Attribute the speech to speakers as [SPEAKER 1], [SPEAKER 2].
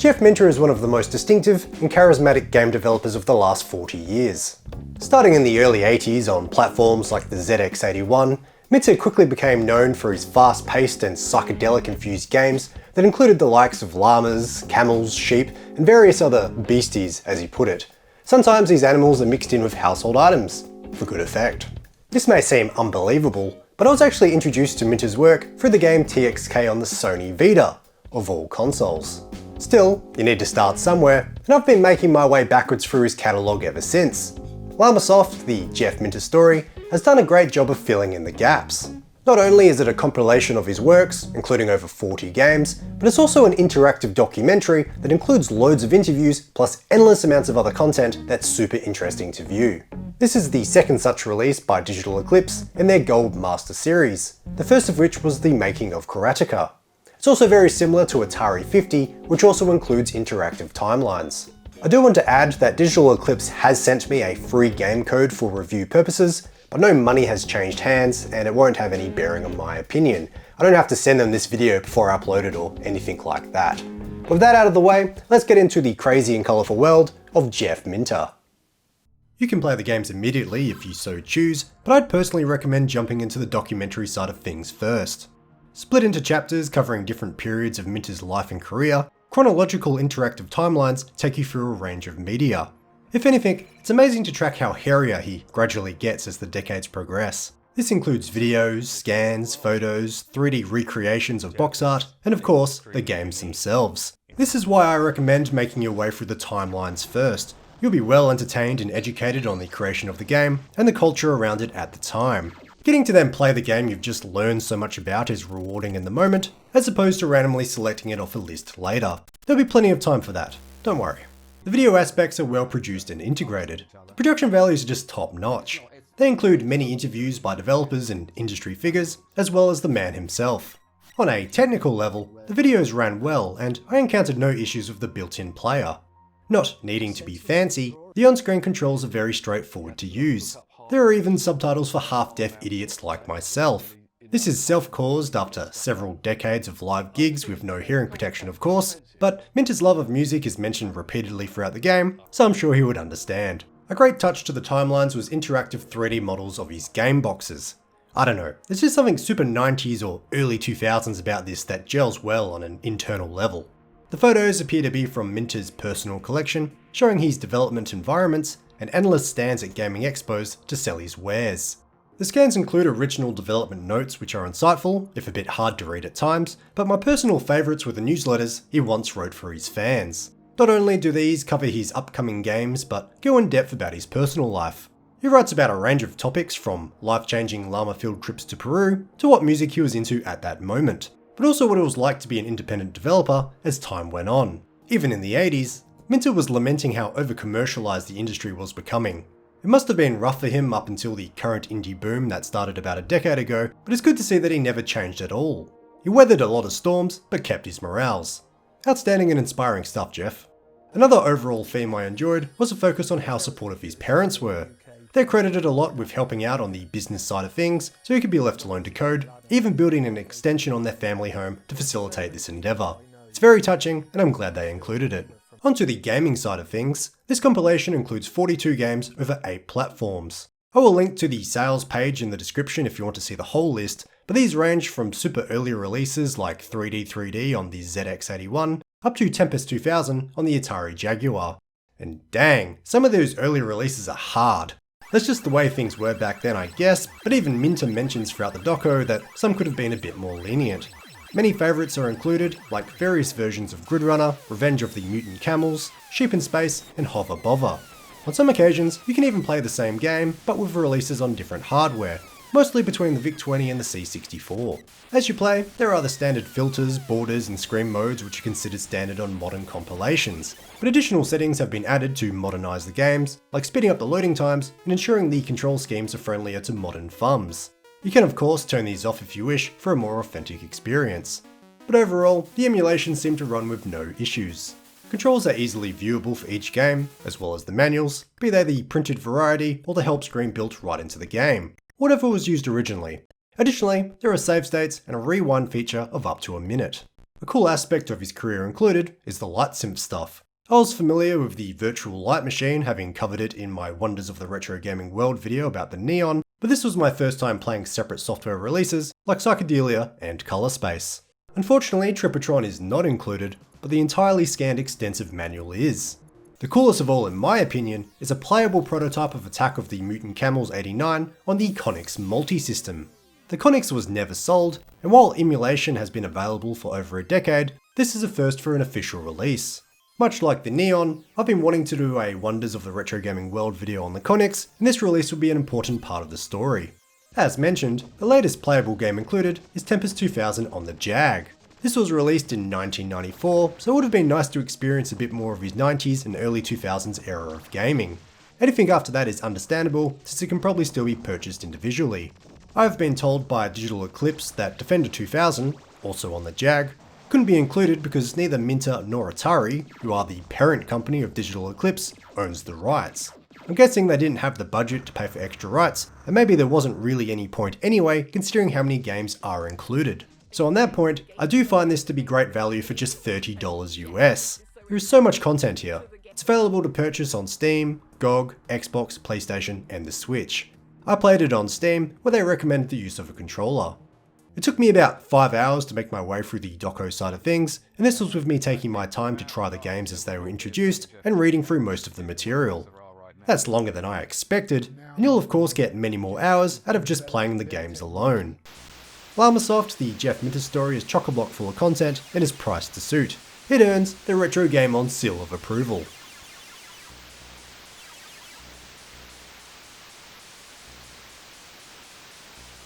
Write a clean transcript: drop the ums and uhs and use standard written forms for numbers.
[SPEAKER 1] Jeff Minter is one of the most distinctive and charismatic game developers of the last 40 years. Starting in the early 80s on platforms like the ZX81, Minter quickly became known for his fast-paced and psychedelic-infused games that included the likes of llamas, camels, sheep, and various other beasties, as he put it. Sometimes these animals are mixed in with household items, for good effect. This may seem unbelievable, but I was actually introduced to Minter's work through the game TXK on the Sony Vita, of all consoles. Still, you need to start somewhere, and I've been making my way backwards through his catalogue ever since. Llamasoft, the Jeff Minter story, has done a great job of filling in the gaps. Not only is it a compilation of his works, including over 40 games, but it's also an interactive documentary that includes loads of interviews plus endless amounts of other content that's super interesting to view. This is the second such release by Digital Eclipse in their Gold Master series, the first of which was the Making of Karateka. It's also very similar to Atari 50, which also includes interactive timelines. I do want to add that Digital Eclipse has sent me a free game code for review purposes, but no money has changed hands and it won't have any bearing on my opinion. I don't have to send them this video before I upload it or anything like that. With that out of the way, let's get into the crazy and colourful world of Jeff Minter. You can play the games immediately if you so choose, but I'd personally recommend jumping into the documentary side of things first. Split into chapters covering different periods of Minter's life and career, chronological interactive timelines take you through a range of media. If anything, it's amazing to track how hairier he gradually gets as the decades progress. This includes videos, scans, photos, 3D recreations of box art, and of course, the games themselves. This is why I recommend making your way through the timelines first. You'll be well entertained and educated on the creation of the game and the culture around it at the time. Getting to then play the game you've just learned so much about is rewarding in the moment, as opposed to randomly selecting it off a list later. There'll be plenty of time for that, don't worry. The video aspects are well produced and integrated. The production values are just top notch. They include many interviews by developers and industry figures, as well as the man himself. On a technical level, the videos ran well and I encountered no issues with the built-in player. Not needing to be fancy, the on-screen controls are very straightforward to use. There are even subtitles for half-deaf idiots like myself. This is self-caused after several decades of live gigs with no hearing protection of course, but Minter's love of music is mentioned repeatedly throughout the game, so I'm sure he would understand. A great touch to the timelines was interactive 3D models of his game boxes. I don't know, there's just something super 90s or early 2000s about this that gels well on an internal level. The photos appear to be from Minter's personal collection, showing his development environments and endless stands at gaming expos to sell his wares. The scans include original development notes which are insightful, if a bit hard to read at times, but my personal favourites were the newsletters he once wrote for his fans. Not only do these cover his upcoming games, but go in depth about his personal life. He writes about a range of topics from life-changing llama-filled trips to Peru to what music he was into at that moment, but also what it was like to be an independent developer as time went on. Even in the 80s, Minter was lamenting how over-commercialised the industry was becoming. It must have been rough for him up until the current indie boom that started about a decade ago, but it's good to see that he never changed at all. He weathered a lot of storms, but kept his morals. Outstanding and inspiring stuff, Jeff. Another overall theme I enjoyed was a focus on how supportive his parents were. They're credited a lot with helping out on the business side of things, so he could be left alone to code, even building an extension on their family home to facilitate this endeavour. It's very touching, and I'm glad they included it. Onto the gaming side of things, this compilation includes 42 games over 8 platforms. I will link to the sales page in the description if you want to see the whole list, but these range from super early releases like 3D on the ZX81 up to Tempest 2000 on the Atari Jaguar. And dang, some of those early releases are hard. That's just the way things were back then I guess, but even Minter mentions throughout the doco that some could have been a bit more lenient. Many favourites are included, like various versions of Gridrunner, Revenge of the Mutant Camels, Sheep in Space, and Bovver. On some occasions, you can even play the same game, but with releases on different hardware, mostly between the VIC-20 and the C64. As you play, there are the standard filters, borders, and screen modes which are considered standard on modern compilations, but additional settings have been added to modernise the games, like speeding up the loading times and ensuring the control schemes are friendlier to modern thumbs. You can of course turn these off if you wish for a more authentic experience. But overall, the emulations seem to run with no issues. Controls are easily viewable for each game, as well as the manuals, be they the printed variety or the help screen built right into the game, whatever was used originally. Additionally, there are save states and a rewind feature of up to a minute. A cool aspect of his career included is the light synth stuff. I was familiar with the virtual light machine, having covered it in my Wonders of the Retro Gaming World video about the Neon, but this was my first time playing separate software releases like Psychedelia and Colourspace. Unfortunately, Tripitron is not included, but the entirely scanned extensive manual is. The coolest of all, in my opinion, is a playable prototype of Attack of the Mutant Camels 89 on the Konix Multi-System. The Konix was never sold, and while emulation has been available for over a decade, this is a first for an official release. Much like the Neon, I've been wanting to do a Wonders of the Retro Gaming World video on the Konix, and this release will be an important part of the story. As mentioned, the latest playable game included is Tempest 2000 on the Jag. This was released in 1994, so it would have been nice to experience a bit more of his 90s and early 2000s era of gaming. Anything after that is understandable, since it can probably still be purchased individually. I've been told by Digital Eclipse that Defender 2000, also on the Jag, couldn't be included because neither Minter nor Atari, who are the parent company of Digital Eclipse, owns the rights. I'm guessing they didn't have the budget to pay for extra rights, and maybe there wasn't really any point anyway, considering how many games are included. So on that point, I do find this to be great value for just $30 US. There is so much content here. It's available to purchase on Steam, GOG, Xbox, PlayStation, and the Switch. I played it on Steam, where they recommended the use of a controller. It took me about 5 hours to make my way through the doco side of things, and this was with me taking my time to try the games as they were introduced and reading through most of the material. That's longer than I expected, and you'll of course get many more hours out of just playing the games alone. Llamasoft, the Jeff Minter story, is chock-a-block full of content and is priced to suit. It earns the Retro Game On seal of approval.